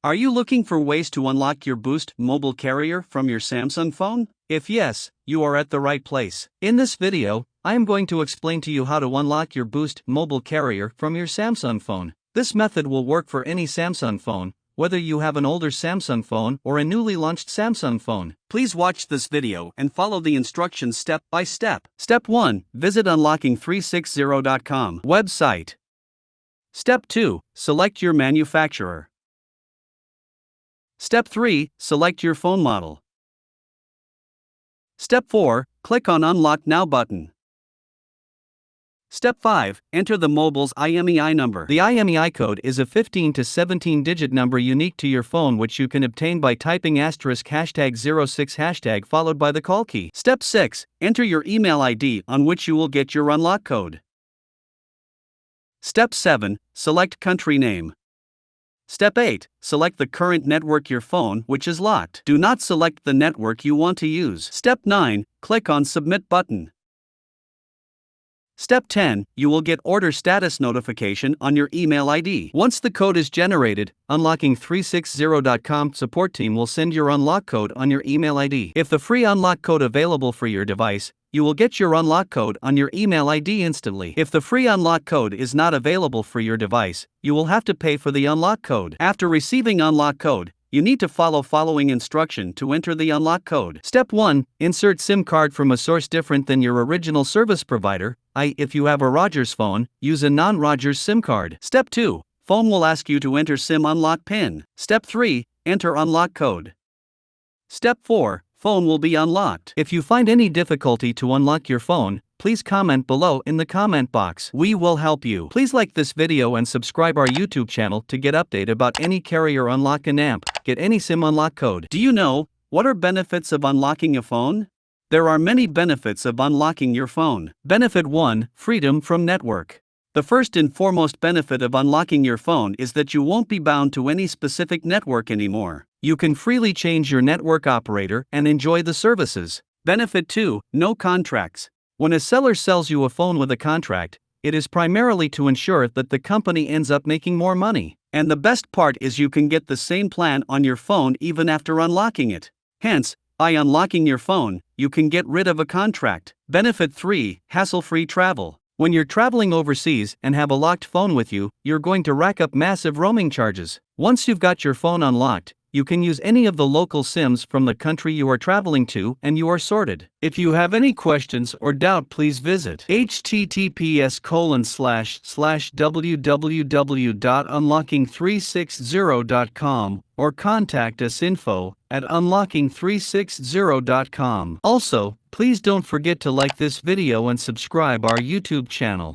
Are you looking for ways to unlock your Boost mobile carrier from your Samsung phone? If yes, you are at the right place. In this video, I am going to explain to you how to unlock your Boost mobile carrier from your Samsung phone. This method will work for any Samsung phone, whether you have an older Samsung phone or a newly launched Samsung phone. Please watch this video and follow the instructions step by step. Step 1. Visit unlocking360.com website. Step 2. Select your manufacturer. Step 3. Select your phone model. Step 4. Click on Unlock Now button. Step 5. Enter the mobile's IMEI number. The IMEI code is a 15 to 17-digit number unique to your phone, which you can obtain by typing *#06# followed by the call key. Step 6. Enter your email ID on which you will get your unlock code. Step 7. Select country name. Step 8. Select the current network your phone which is locked. Do not select the network you want to use. Step 9. Click on Submit button. Step 10. You will get order status notification on your email ID. Once the code is generated, unlocking360.com support team will send your unlock code on your email ID. If the free unlock code available for your device, you will get your unlock code on your email ID instantly. If the free unlock code is not available for your device, you will have to pay for the unlock code. After receiving unlock code, you need to follow following instruction to enter the unlock code. Step 1. Insert SIM card from a source different than your original service provider. If you have a Rogers phone, use a non-Rogers SIM card. Step 2. Phone will ask you to enter SIM unlock PIN. Step 3. Enter unlock code. Step 4. Phone will be unlocked. If you find any difficulty to unlock your phone, please comment below in the comment box. We will help you. Please like this video and subscribe our YouTube channel to get update about any carrier unlock and get any SIM unlock code. Do you know what are benefits of unlocking a phone? There are many benefits of unlocking your phone. Benefit 1. Freedom from network. The first and foremost benefit of unlocking your phone is that you won't be bound to any specific network anymore. You can freely change your network operator and enjoy the services. Benefit 2. No contracts. When a seller sells you a phone with a contract, it is primarily to ensure that the company ends up making more money. And the best part is you can get the same plan on your phone even after unlocking it. Hence, by unlocking your phone, you can get rid of a contract. Benefit 3. Hassle-free travel. When you're traveling overseas and have a locked phone with you, you're going to rack up massive roaming charges. Once you've got your phone unlocked, you can use any of the local SIMs from the country you are traveling to and you are sorted. If you have any questions or doubt, please visit https://www.unlocking360.com or contact us info@unlocking360.com. Also, please don't forget to like this video and subscribe our YouTube channel.